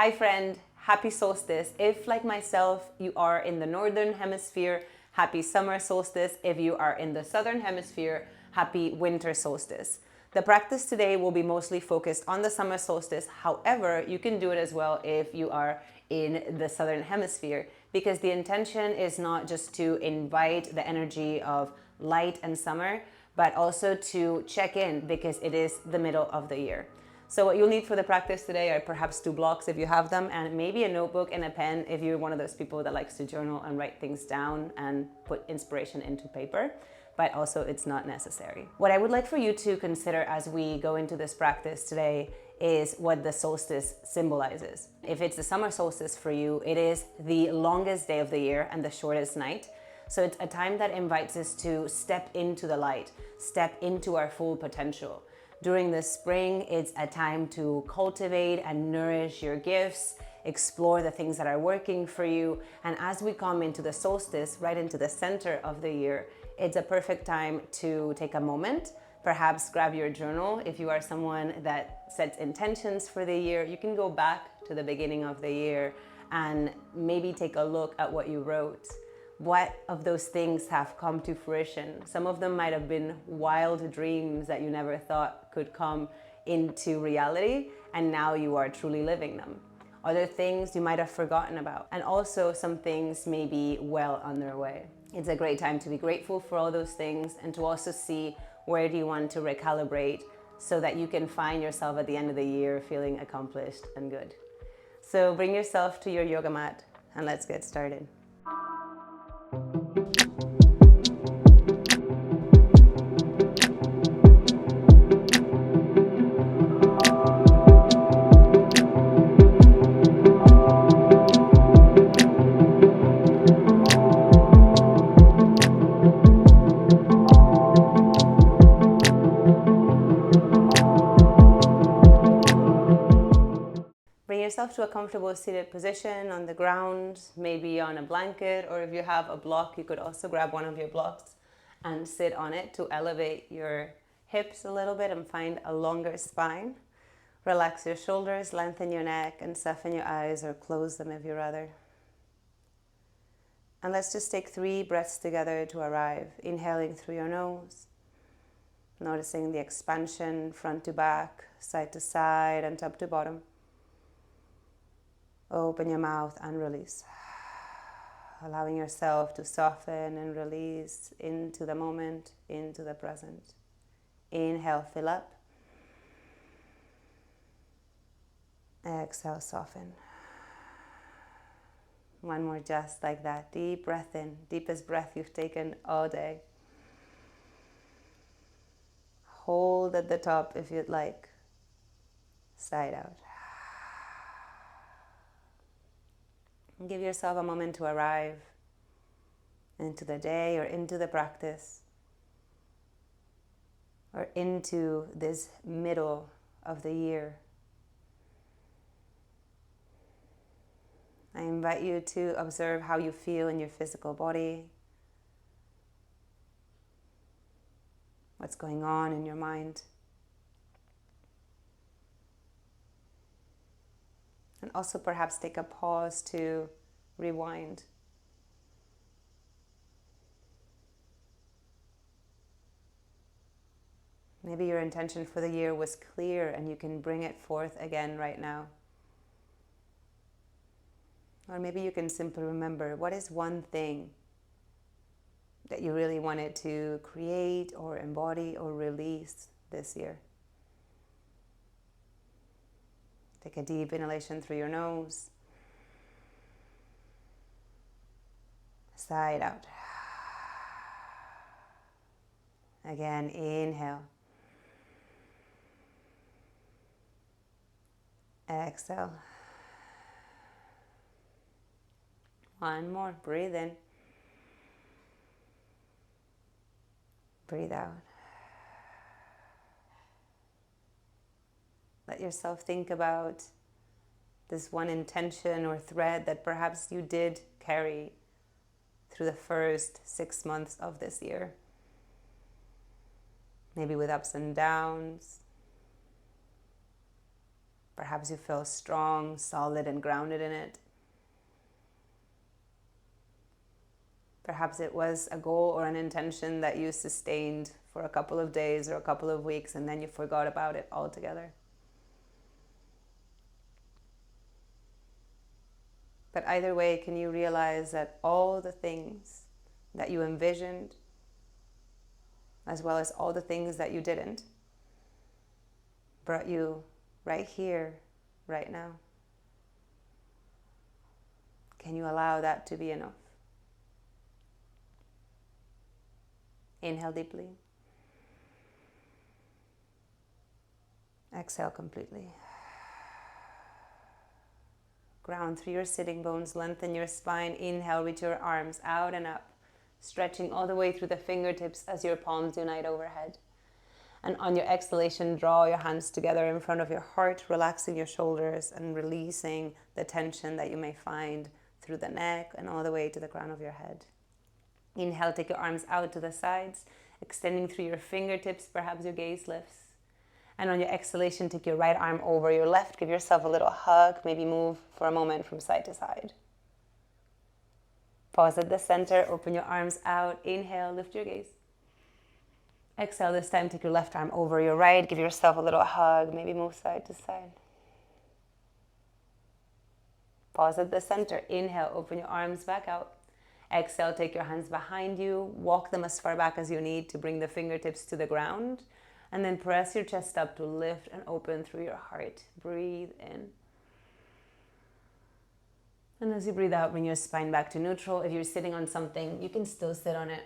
Hi friend, happy solstice. If like myself, you are in the northern hemisphere, happy summer solstice. If you are in the southern hemisphere, happy winter solstice. The practice today will be mostly focused on the summer solstice. However, you can do it as well if you are in the southern hemisphere, because the intention is not just to invite the energy of light and summer, but also to check in because it is the middle of the year. So what you'll need for the practice today are perhaps 2 blocks if you have them, and maybe a notebook and a pen if you're one of those people that likes to journal and write things down and put inspiration into paper, but also it's not necessary. What I would like for you to consider as we go into this practice today is what the solstice symbolizes. If it's the summer solstice for you, it is the longest day of the year and the shortest night. So it's a time that invites us to step into the light, step into our full potential. During the spring, it's a time to cultivate and nourish your gifts, explore the things that are working for you. And as we come into the solstice, right into the center of the year, it's a perfect time to take a moment, perhaps grab your journal. If you are someone that sets intentions for the year, you can go back to the beginning of the year and maybe take a look at what you wrote. What of those things have come to fruition? Some of them might have been wild dreams that you never thought could come into reality, and now you are truly living them. Other things you might have forgotten about, and also some things may be well on their way. It's a great time to be grateful for all those things and to also see where do you want to recalibrate so that you can find yourself at the end of the year feeling accomplished and good. So bring yourself to your yoga mat and let's get started. Bring yourself to a comfortable seated position on the ground, maybe on a blanket, or if you have a block, you could also grab one of your blocks and sit on it to elevate your hips a little bit and find a longer spine. Relax your shoulders, lengthen your neck, and soften your eyes or close them if you rather. And let's just take 3 breaths together to arrive. Inhaling through your nose, noticing the expansion front to back, side to side, and top to bottom. Open your mouth and release. Allowing yourself to soften and release into the moment, into the present. Inhale, fill up. Exhale, soften. One more just like that. Deep breath in, deepest breath you've taken all day. Hold at the top if you'd like. Side out. Give yourself a moment to arrive into the day or into the practice or into this middle of the year. I invite you to observe how you feel in your physical body, what's going on in your mind. And also perhaps take a pause to rewind. Maybe your intention for the year was clear and you can bring it forth again right now. Or maybe you can simply remember, what is one thing that you really wanted to create or embody or release this year? Take a deep inhalation through your nose. Side out. Again, inhale. Exhale. One more. Breathe in. Breathe out. Let yourself think about this one intention or thread that perhaps you did carry through the first 6 months of this year. Maybe with ups and downs, Perhaps you feel strong, solid, and grounded in it. Perhaps it was a goal or an intention that you sustained for a couple of days or a couple of weeks, and then you forgot about it altogether. But either way, can you realize that all the things that you envisioned, as well as all the things that you didn't, brought you right here, right now? Can you allow that to be enough? Inhale deeply. Exhale completely. Ground through your sitting bones, lengthen your spine. Inhale, reach your arms out and up, stretching all the way through the fingertips as your palms unite overhead. And on your exhalation, draw your hands together in front of your heart, relaxing your shoulders and releasing the tension that you may find through the neck and all the way to the crown of your head. Inhale, take your arms out to the sides, extending through your fingertips, perhaps your gaze lifts. And on your exhalation, take your right arm over your left, give yourself a little hug, maybe move for a moment from side to side. Pause at the center, open your arms out, inhale, lift your gaze. Exhale, this time take your left arm over your right, give yourself a little hug, maybe move side to side. Pause at the center, inhale, open your arms back out. Exhale, take your hands behind you, walk them as far back as you need to bring the fingertips to the ground, and then press your chest up to lift and open through your heart. Breathe in. And as you breathe out, bring your spine back to neutral. If you're sitting on something, you can still sit on it,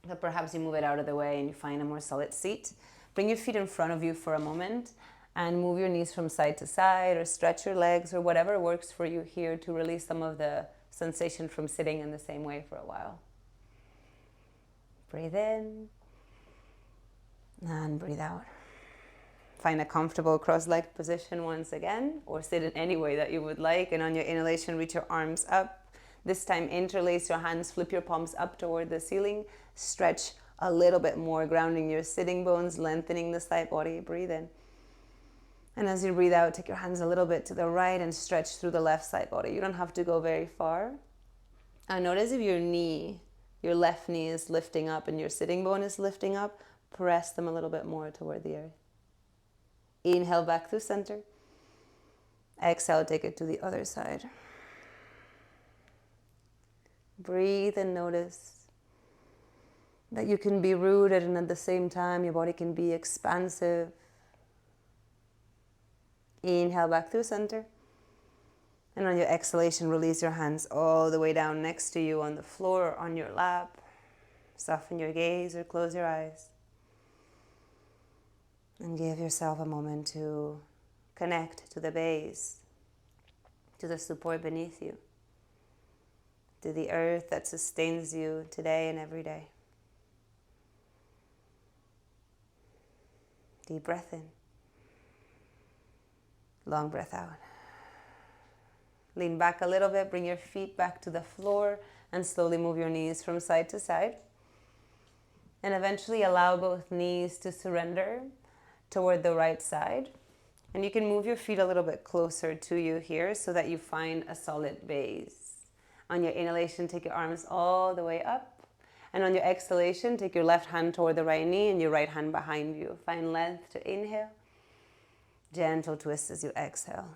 but perhaps you move it out of the way and you find a more solid seat. Bring your feet in front of you for a moment and move your knees from side to side, or stretch your legs, or whatever works for you here to release some of the sensation from sitting in the same way for a while. Breathe in and breathe out. Find a comfortable cross-legged position once again, or sit in any way that you would like. And on your inhalation, reach your arms up. This time, interlace your hands, flip your palms up toward the ceiling. Stretch a little bit more, grounding your sitting bones, lengthening the side body. Breathe in. And as you breathe out, take your hands a little bit to the right and stretch through the left side body. You don't have to go very far. And notice if your knee, your left knee is lifting up and your sitting bone is lifting up, press them a little bit more toward the earth. Inhale back through center. Exhale, take it to the other side. Breathe and notice that you can be rooted, and at the same time your body can be expansive. Inhale back through center. And on your exhalation, release your hands all the way down next to you on the floor or on your lap. Soften your gaze or close your eyes. And give yourself a moment to connect to the base, to the support beneath you, to the earth that sustains you today and every day. Deep breath in. Long breath out. Lean back a little bit, bring your feet back to the floor, and slowly move your knees from side to side. And eventually allow both knees to surrender toward the right side. And you can move your feet a little bit closer to you here so that you find a solid base. On your inhalation, take your arms all the way up. And on your exhalation, take your left hand toward the right knee and your right hand behind you. Find length to inhale. Gentle twist as you exhale.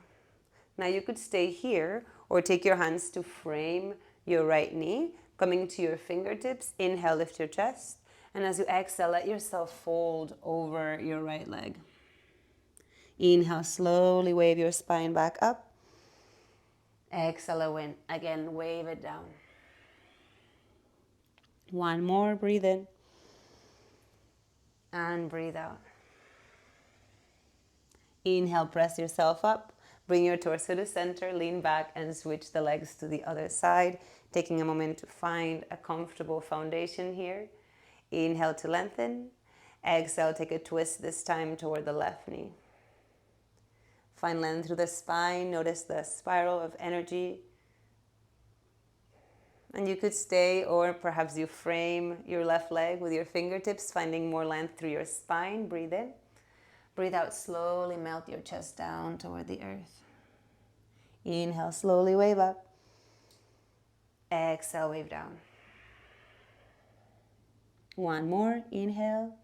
Now you could stay here or take your hands to frame your right knee, coming to your fingertips. Inhale, lift your chest. And as you exhale, let yourself fold over your right leg. Inhale, slowly wave your spine back up. Exhale, again, wave it down. One more, breathe in. And breathe out. Inhale, press yourself up. Bring your torso to center, lean back, and switch the legs to the other side, taking a moment to find a comfortable foundation here. Inhale to lengthen. Exhale, take a twist this time toward the left knee. Find length through the spine. Notice the spiral of energy. And you could stay, or perhaps you frame your left leg with your fingertips, finding more length through your spine. Breathe in. Breathe out slowly, melt your chest down toward the earth. Inhale, slowly wave up. Exhale, wave down. One more, inhale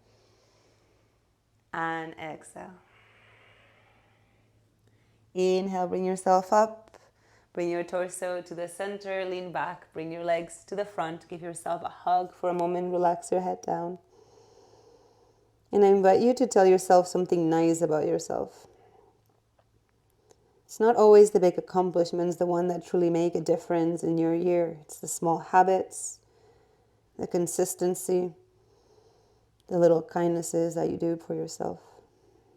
and exhale. Inhale, bring yourself up. Bring your torso to the center, lean back, bring your legs to the front. Give yourself a hug for a moment, relax your head down. And I invite you to tell yourself something nice about yourself. It's not always the big accomplishments, the one that truly make a difference in your year. It's the small habits, the consistency, the little kindnesses that you do for yourself,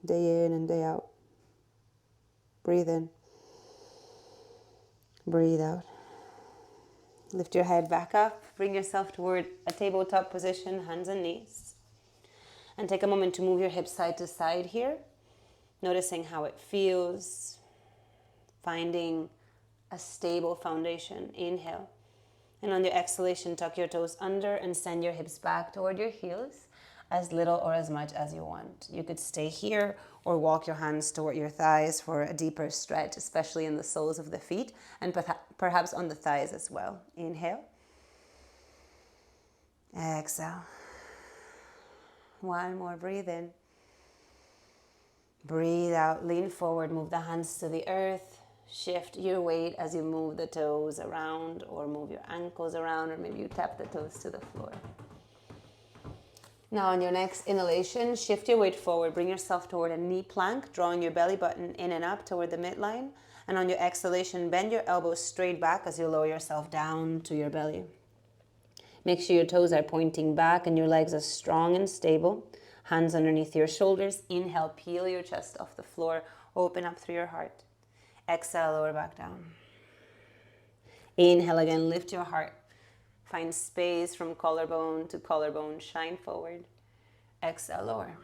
day in and day out. Breathe in. Breathe out. Lift your head back up. Bring yourself toward a tabletop position, hands and knees. And take a moment to move your hips side to side here, noticing how it feels, finding a stable foundation. Inhale. And on your exhalation, tuck your toes under and send your hips back toward your heels, as little or as much as you want. You could stay here or walk your hands toward your thighs for a deeper stretch, especially in the soles of the feet and perhaps on the thighs as well. Inhale. Exhale. One more, breathe in. Breathe out, lean forward, move the hands to the earth. Shift your weight as you move the toes around or move your ankles around, or maybe you tap the toes to the floor. Now on your next inhalation, shift your weight forward. Bring yourself toward a knee plank, drawing your belly button in and up toward the midline. And on your exhalation, bend your elbows straight back as you lower yourself down to your belly. Make sure your toes are pointing back and your legs are strong and stable. Hands underneath your shoulders. Inhale, peel your chest off the floor. Open up through your heart. Exhale, lower back down. Inhale again, lift your heart. Find space from collarbone to collarbone. Shine forward. Exhale, lower.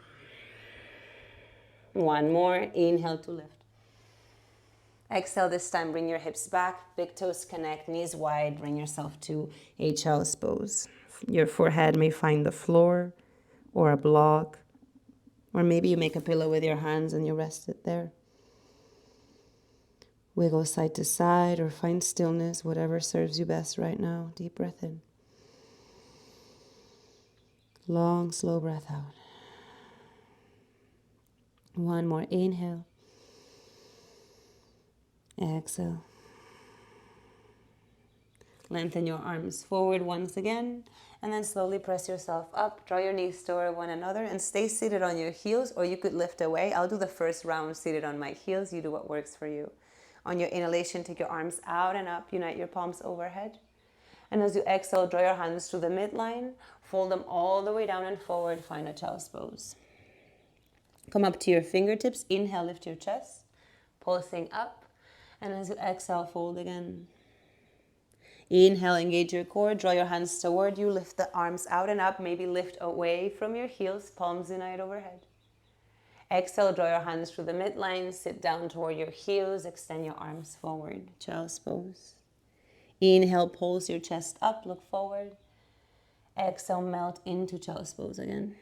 One more. Inhale to lift. Exhale this time, bring your hips back. Big toes connect, knees wide. Bring yourself to a child's pose. Your forehead may find the floor or a block. Or maybe you make a pillow with your hands and you rest it there. Wiggle side to side or find stillness, whatever serves you best right now. Deep breath in. Long, slow breath out. One more, inhale. Exhale. Lengthen your arms forward once again, and then slowly press yourself up. Draw your knees toward one another and stay seated on your heels, or you could lift away. I'll do the first round seated on my heels. You do what works for you. On your inhalation, take your arms out and up. Unite your palms overhead. And as you exhale, draw your hands to the midline. Fold them all the way down and forward. Find a child's pose. Come up to your fingertips. Inhale, lift your chest. Pulsing up. And as you exhale, fold again. Inhale, engage your core. Draw your hands toward you. Lift the arms out and up. Maybe lift away from your heels. Palms unite overhead. Exhale, draw your hands to the midline. Sit down toward your heels. Extend your arms forward. Child's pose. Inhale, pulse your chest up. Look forward. Exhale, melt into child's pose again.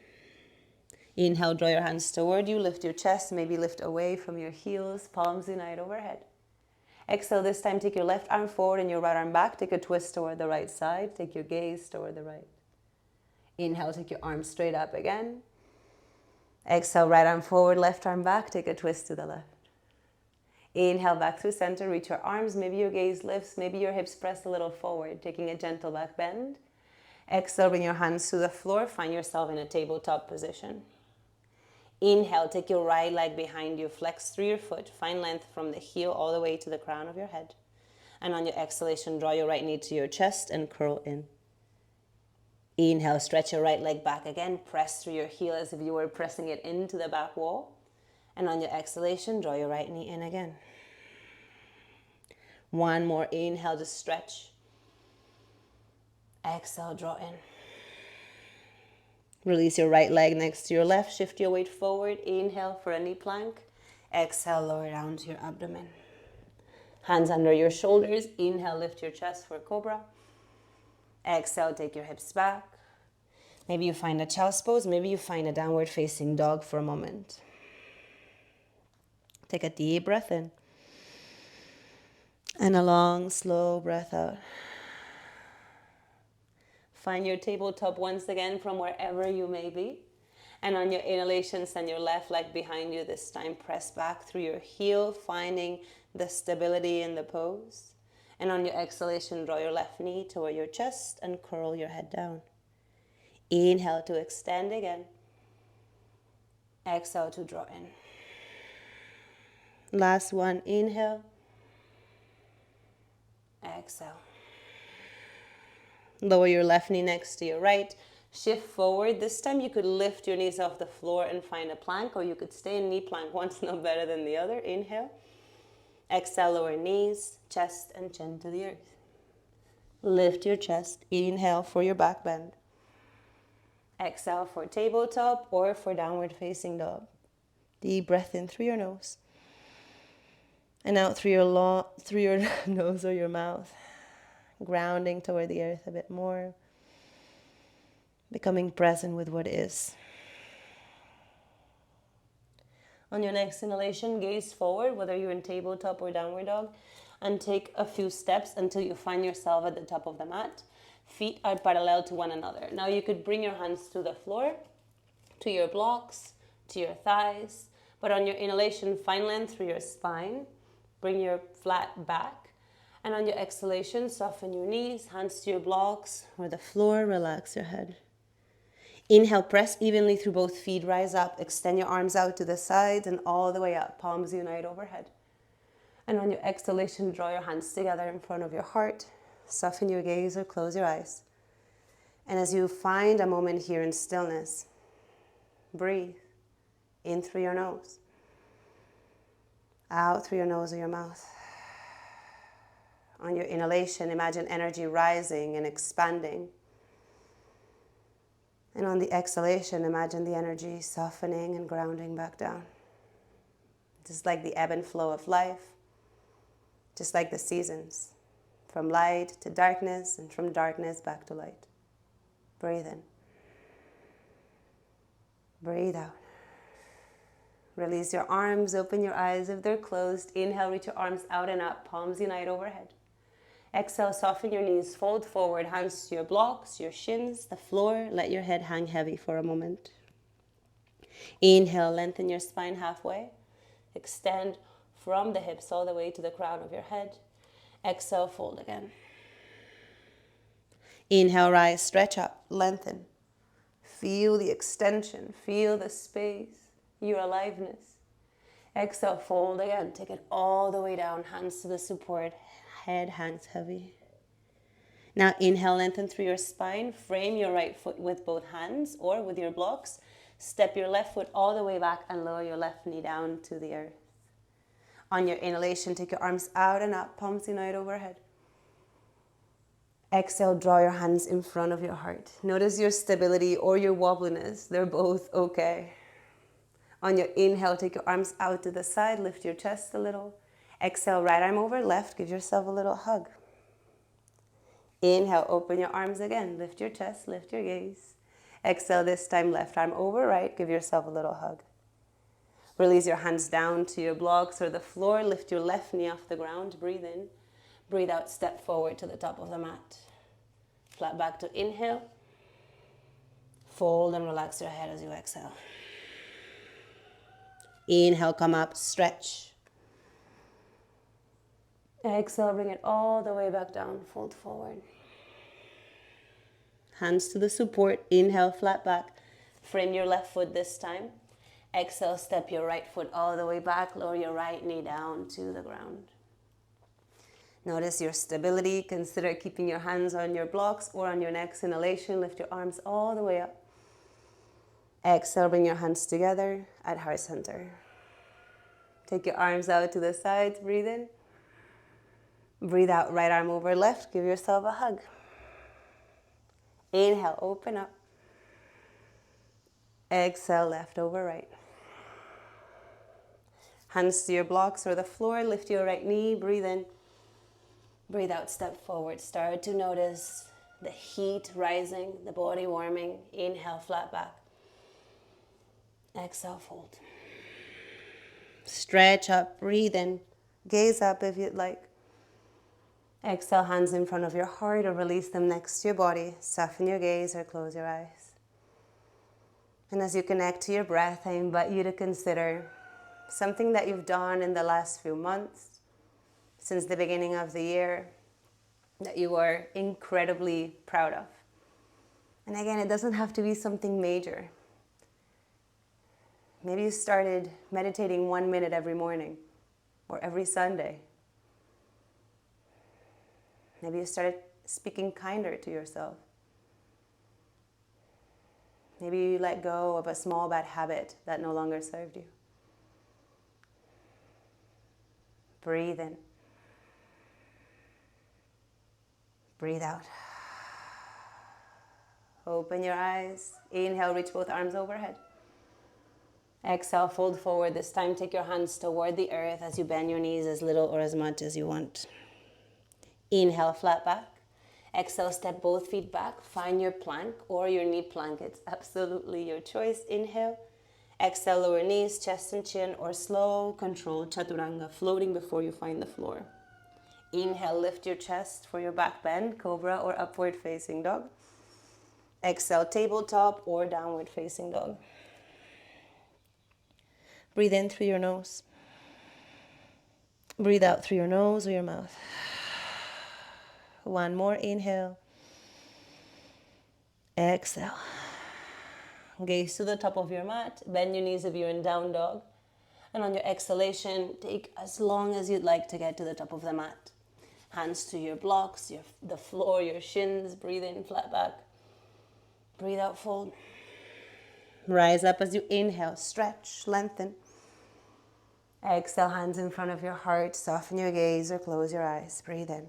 Inhale, draw your hands toward you. Lift your chest. Maybe lift away from your heels. Palms unite overhead. Exhale, this time take your left arm forward and your right arm back. Take a twist toward the right side. Take your gaze toward the right. Inhale, take your arm straight up again. Exhale, right arm forward, left arm back. Take a twist to the left. Inhale, back through center. Reach your arms. Maybe your gaze lifts. Maybe your hips press a little forward, taking a gentle back bend. Exhale, bring your hands to the floor. Find yourself in a tabletop position. Inhale, take your right leg behind you, flex through your foot, find length from the heel all the way to the crown of your head. And on your exhalation, draw your right knee to your chest and curl in. Inhale, stretch your right leg back again, press through your heel as if you were pressing it into the back wall. And on your exhalation, draw your right knee in again. One more inhale, just stretch. Exhale, draw in. Release your right leg next to your left. Shift your weight forward. Inhale for a knee plank. Exhale, lower down to your abdomen. Hands under your shoulders. Inhale, lift your chest for cobra. Exhale, take your hips back. Maybe you find a child's pose. Maybe you find a downward facing dog for a moment. Take a deep breath in. And a long, slow breath out. Find your tabletop once again from wherever you may be. And on your inhalation, send your left leg behind you this time. Press back through your heel, finding the stability in the pose. And on your exhalation, draw your left knee toward your chest and curl your head down. Inhale to extend again. Exhale to draw in. Last one, inhale. Exhale. Lower your left knee next to your right. Shift forward. This time you could lift your knees off the floor and find a plank, or you could stay in knee plank. One's no better than the other. Inhale. Exhale, lower knees, chest and chin to the earth. Lift your chest. Inhale for your back bend. Exhale for tabletop or for downward facing dog. Deep breath in through your nose. And out through your nose or your mouth. Grounding toward the earth a bit more. Becoming present with what is. On your next inhalation, gaze forward, whether you're in tabletop or downward dog, and take a few steps until you find yourself at the top of the mat. Feet are parallel to one another. Now you could bring your hands to the floor, to your blocks, to your thighs, but on your inhalation, find length through your spine. Bring your flat back. And on your exhalation, soften your knees, hands to your blocks or the floor, relax your head. Inhale, press evenly through both feet, rise up, extend your arms out to the sides and all the way up, palms unite overhead. And on your exhalation, draw your hands together in front of your heart, soften your gaze or close your eyes. And as you find a moment here in stillness, breathe in through your nose, out through your nose or your mouth. On your inhalation, imagine energy rising and expanding. And on the exhalation, imagine the energy softening and grounding back down. Just like the ebb and flow of life, just like the seasons, from light to darkness and from darkness back to light. Breathe in. Breathe out. Release your arms, open your eyes if they're closed. Inhale, reach your arms out and up, palms unite overhead. Exhale, soften your knees, fold forward, hands to your blocks, your shins, the floor. Let your head hang heavy for a moment. Inhale, lengthen your spine halfway. Extend from the hips all the way to the crown of your head. Exhale, fold again. Inhale, rise, stretch up, lengthen. Feel the extension, feel the space, your aliveness. Exhale, fold again. Take it all the way down, hands to the support. Head hangs heavy. Now inhale, lengthen through your spine. Frame your right foot with both hands or with your blocks. Step your left foot all the way back and lower your left knee down to the earth. On your inhalation, take your arms out and up, palms unite overhead. Exhale, draw your hands in front of your heart. Notice your stability or your wobbliness. They're both okay. On your inhale, take your arms out to the side, lift your chest a little. Exhale, right arm over left, give yourself a little hug. Inhale, open your arms again, lift your chest, lift your gaze. Exhale, this time left arm over right, give yourself a little hug. Release your hands down to your blocks or the floor, lift your left knee off the ground, breathe in. Breathe out, step forward to the top of the mat. Flat back to inhale. Fold and relax your head as you exhale. Inhale, come up, stretch. Exhale, bring it all the way back down, fold forward. Hands to the support, inhale, flat back. Frame your left foot this time. Exhale, step your right foot all the way back, lower your right knee down to the ground. Notice your stability. Consider keeping your hands on your blocks or on your next inhalation. Lift your arms all the way up. Exhale, bring your hands together at heart center. Take your arms out to the sides, breathe in. Breathe out, right arm over left, give yourself a hug. Inhale, open up. Exhale, left over right. Hands to your blocks or the floor, lift your right knee, breathe in. Breathe out, step forward. Start to notice the heat rising, the body warming. Inhale, flat back. Exhale, fold. Stretch up, breathe in. Gaze up if you'd like. Exhale, hands in front of your heart or release them next to your body. Soften your gaze or close your eyes. And as you connect to your breath, I invite you to consider something that you've done in the last few months, since the beginning of the year, that you are incredibly proud of. And again, it doesn't have to be something major. Maybe you started meditating 1 minute every morning or every Sunday. Maybe you started speaking kinder to yourself. Maybe you let go of a small bad habit that no longer served you. Breathe in. Breathe out. Open your eyes. Inhale, reach both arms overhead. Exhale, fold forward. This time, take your hands toward the earth as you bend your knees as little or as much as you want. Inhale, flat back. Exhale, step both feet back. Find your plank or your knee plank. It's absolutely your choice. Inhale. Exhale, lower knees, chest and chin, or slow, controlled chaturanga, floating before you find the floor. Inhale, lift your chest for your back bend, cobra or upward facing dog. Exhale, tabletop or downward facing dog. Breathe in through your nose. Breathe out through your nose or your mouth. One more inhale. Exhale. Gaze to the top of your mat. Bend your knees if you're in down dog. And on your exhalation, take as long as you'd like to get to the top of the mat. Hands to your blocks, the floor, your shins. Breathe in, flat back. Breathe out, fold. Rise up as you inhale. Stretch, lengthen. Exhale, hands in front of your heart. Soften your gaze or close your eyes. Breathe in.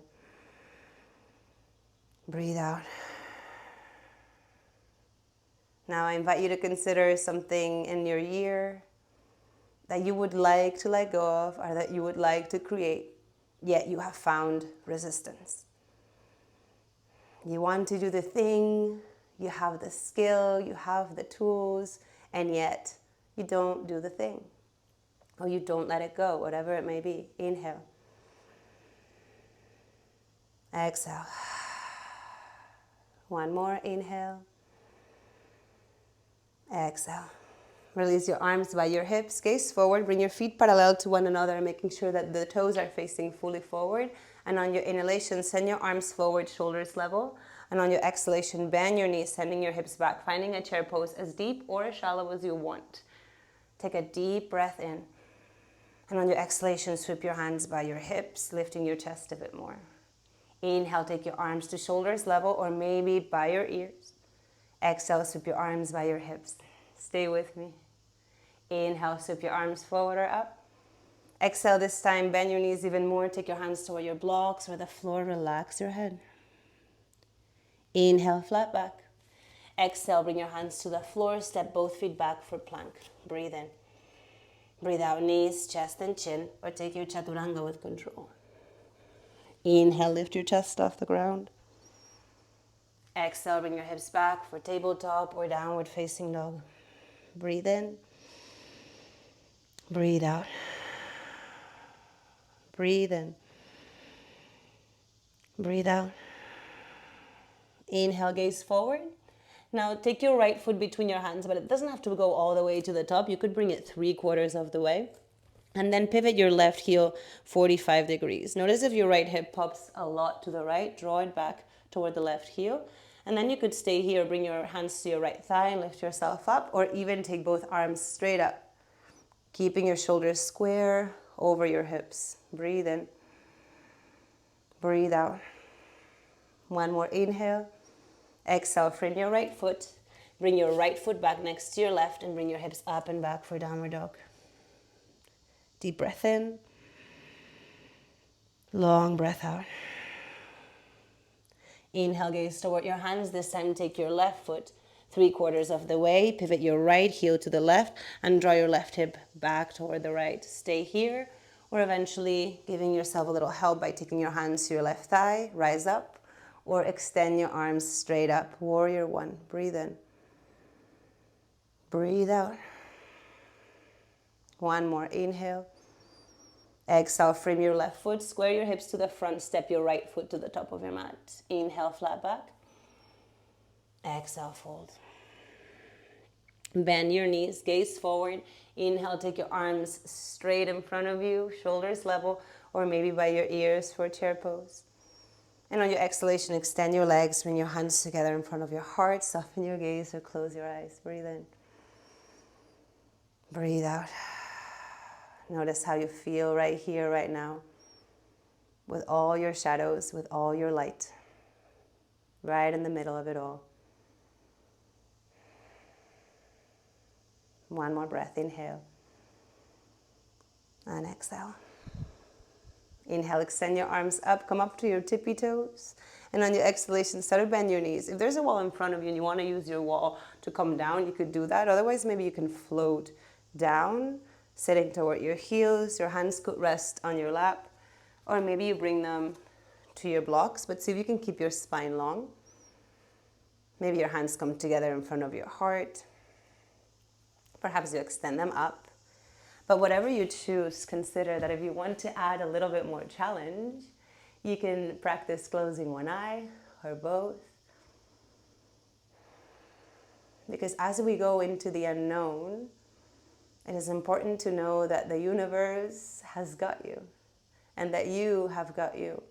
Breathe out. Now I invite you to consider something in your year that you would like to let go of or that you would like to create, yet you have found resistance. You want to do the thing, you have the skill, you have the tools, and yet you don't do the thing. Or you don't let it go, whatever it may be. Inhale. Exhale. One more, inhale. Exhale. Release your arms by your hips, gaze forward, bring your feet parallel to one another, making sure that the toes are facing fully forward. And on your inhalation, send your arms forward, shoulders level. And on your exhalation, bend your knees, sending your hips back, finding a chair pose as deep or as shallow as you want. Take a deep breath in. And on your exhalation, sweep your hands by your hips, lifting your chest a bit more. Inhale, take your arms to shoulders level or maybe by your ears. Exhale, sweep your arms by your hips. Stay with me. Inhale, sweep your arms forward or up. Exhale, this time, bend your knees even more. Take your hands toward your blocks or the floor. Relax your head. Inhale, flat back. Exhale, bring your hands to the floor. Step both feet back for plank. Breathe in. Breathe out, knees, chest, and chin, or take your chaturanga with control. Inhale, lift your chest off the ground. Exhale, bring your hips back for tabletop or downward facing dog. Breathe in. Breathe out. Breathe in. Breathe out. Inhale, gaze forward. Now take your right foot between your hands, but it doesn't have to go all the way to the top. You could bring it 3/4 of the way. And then pivot your left heel 45 degrees. Notice if your right hip pops a lot to the right, draw it back toward the left heel. And then you could stay here, bring your hands to your right thigh and lift yourself up, or even take both arms straight up, keeping your shoulders square over your hips. Breathe in. Breathe out. One more inhale. Exhale, frame your right foot. Bring your right foot back next to your left and bring your hips up and back for downward dog. Deep breath in. Long breath out. Inhale, gaze toward your hands. This time take your left foot 3/4 of the way. Pivot your right heel to the left and draw your left hip back toward the right. Stay here, or eventually giving yourself a little help by taking your hands to your left thigh. Rise up. Or extend your arms straight up. Warrior one. Breathe in. Breathe out. One more, inhale. Exhale, frame your left foot, square your hips to the front, step your right foot to the top of your mat. Inhale, flat back. Exhale, fold. Bend your knees, gaze forward. Inhale, take your arms straight in front of you, shoulders level, or maybe by your ears for chair pose. And on your exhalation, extend your legs, bring your hands together in front of your heart, soften your gaze or close your eyes. Breathe in. Breathe out. Notice how you feel right here, right now, with all your shadows, with all your light, right in the middle of it all. One more breath, inhale. And exhale. Inhale, extend your arms up, come up to your tippy toes. And on your exhalation, start to bend your knees. If there's a wall in front of you and you want to use your wall to come down, you could do that. Otherwise, maybe you can float down, sitting toward your heels. Your hands could rest on your lap. Or maybe you bring them to your blocks, but see if you can keep your spine long. Maybe your hands come together in front of your heart. Perhaps you extend them up. But whatever you choose, consider that if you want to add a little bit more challenge, you can practice closing one eye or both. Because as we go into the unknown, it is important to know that the universe has got you and that you have got you.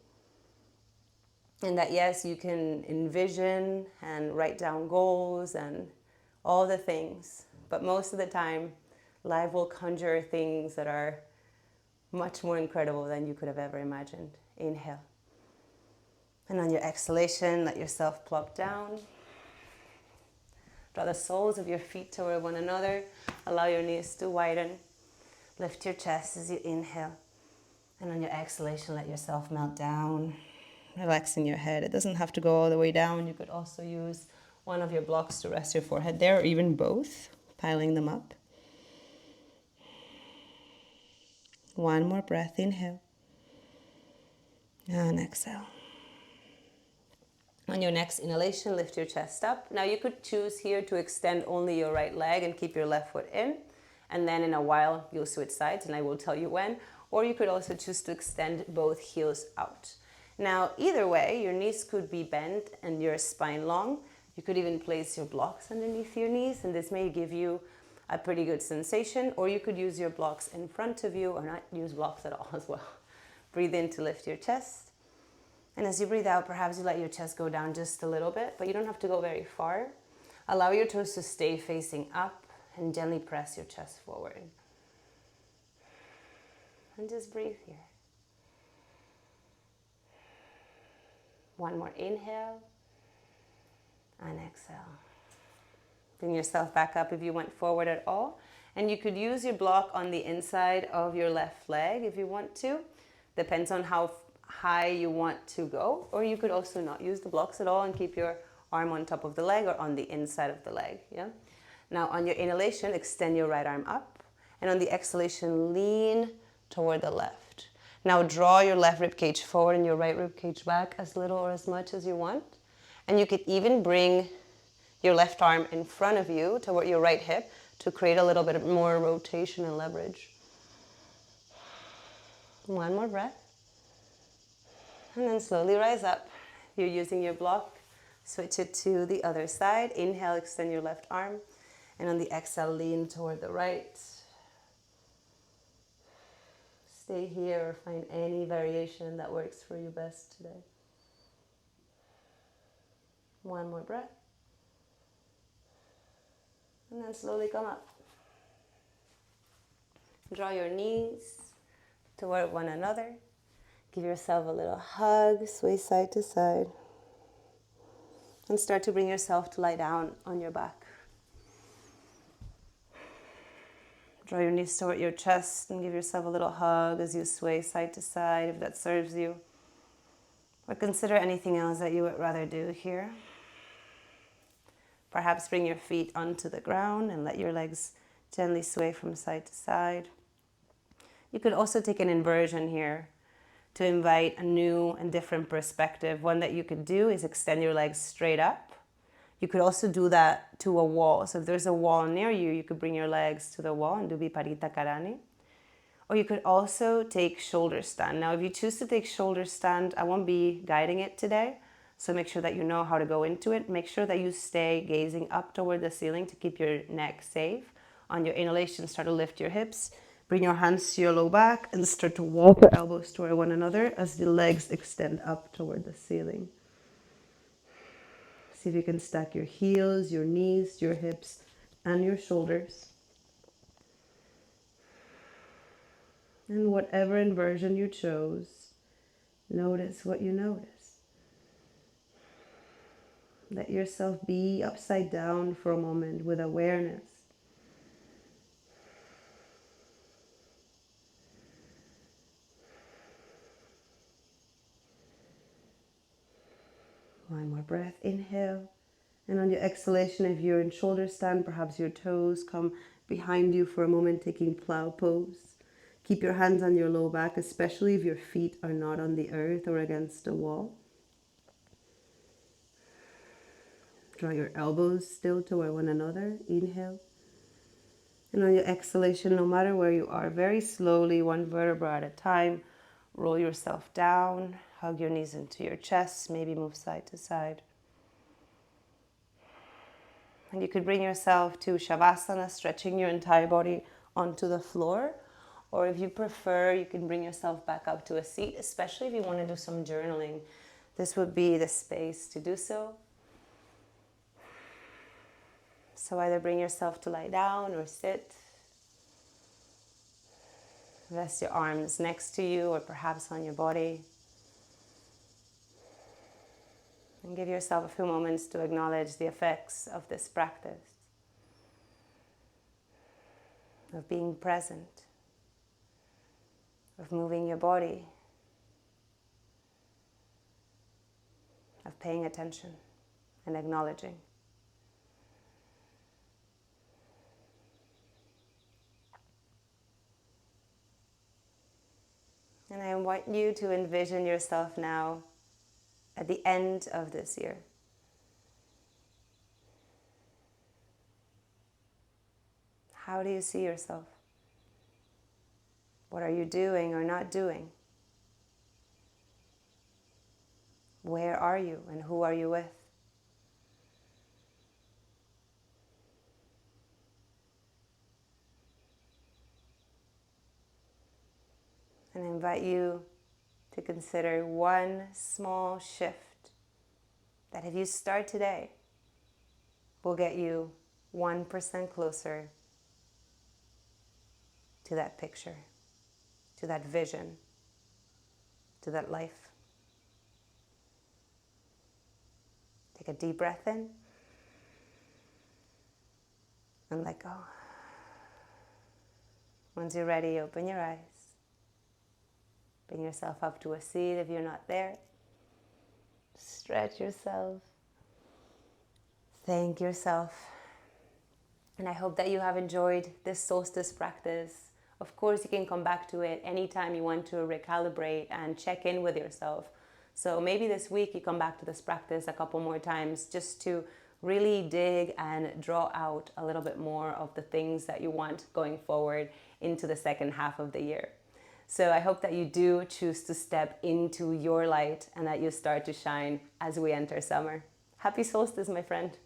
And that yes, you can envision and write down goals and all the things, but most of the time, life will conjure things that are much more incredible than you could have ever imagined. Inhale. And on your exhalation, let yourself plop down. Draw the soles of your feet toward one another. Allow your knees to widen. Lift your chest as you inhale. And on your exhalation, let yourself melt down. Relaxing your head. It doesn't have to go all the way down. You could also use one of your blocks to rest your forehead there, or even both, piling them up. One more breath, inhale. And exhale. On your next inhalation, lift your chest up. Now you could choose here to extend only your right leg and keep your left foot in. And then in a while, you'll switch sides and I will tell you when. Or you could also choose to extend both heels out. Now, either way, your knees could be bent and your spine long. You could even place your blocks underneath your knees, and this may give you a pretty good sensation. Or you could use your blocks in front of you or not use blocks at all as well. Breathe in to lift your chest. And as you breathe out, perhaps you let your chest go down just a little bit, but you don't have to go very far. Allow your toes to stay facing up and gently press your chest forward. And just breathe here. One more inhale and exhale. Bring yourself back up if you went forward at all. And you could use your block on the inside of your left leg if you want to. Depends on how high you want to go. Or you could also not use the blocks at all and keep your arm on top of the leg or on the inside of the leg. Yeah. Now on your inhalation, extend your right arm up. And on the exhalation, lean toward the left. Now draw your left rib cage forward and your right rib cage back as little or as much as you want. And you could even bring your left arm in front of you toward your right hip to create a little bit more rotation and leverage. One more breath. And then slowly rise up. If you're using your block, switch it to the other side. Inhale, extend your left arm. And on the exhale, lean toward the right. Stay here or find any variation that works for you best today. One more breath. And then slowly come up. Draw your knees toward one another. Give yourself a little hug, sway side to side. And start to bring yourself to lie down on your back. Draw your knees toward your chest and give yourself a little hug as you sway side to side if that serves you. Or consider anything else that you would rather do here. Perhaps bring your feet onto the ground and let your legs gently sway from side to side. You could also take an inversion here to invite a new and different perspective. One that you could do is extend your legs straight up. You could also do that to a wall. So if there's a wall near you, you could bring your legs to the wall and do Viparita Karani. Or you could also take shoulder stand. Now, if you choose to take shoulder stand, I won't be guiding it today. So make sure that you know how to go into it. Make sure that you stay gazing up toward the ceiling to keep your neck safe. On your inhalation, start to lift your hips. Bring your hands to your low back and start to walk your elbows toward one another as the legs extend up toward the ceiling. See if you can stack your heels, your knees, your hips, and your shoulders. And whatever inversion you chose, notice what you notice. Let yourself be upside down for a moment with awareness. One more breath, inhale. And on your exhalation, if you're in shoulder stand, perhaps your toes come behind you for a moment, taking plow pose. Keep your hands on your low back, especially if your feet are not on the earth or against the wall. Draw your elbows still toward one another. Inhale. And on your exhalation, no matter where you are, very slowly, one vertebra at a time, roll yourself down, hug your knees into your chest, maybe move side to side. And you could bring yourself to Shavasana, stretching your entire body onto the floor. Or if you prefer, you can bring yourself back up to a seat, especially if you want to do some journaling. This would be the space to do so. So either bring yourself to lie down or sit. Rest your arms next to you or perhaps on your body. And give yourself a few moments to acknowledge the effects of this practice, of being present, of moving your body, of paying attention and acknowledging. And I want you to envision yourself now at the end of this year. How do you see yourself? What are you doing or not doing? Where are you and who are you with? And I invite you to consider one small shift that if you start today, will get you 1% closer to that picture, to that vision, to that life. Take a deep breath in and let go. Once you're ready, open your eyes. Bring yourself up to a seat if you're not there. Stretch yourself. Thank yourself. And I hope that you have enjoyed this solstice practice. Of course, you can come back to it anytime you want to recalibrate and check in with yourself. So maybe this week you come back to this practice a couple more times just to really dig and draw out a little bit more of the things that you want going forward into the second half of the year. So I hope that you do choose to step into your light and that you start to shine as we enter summer. Happy solstice, my friend.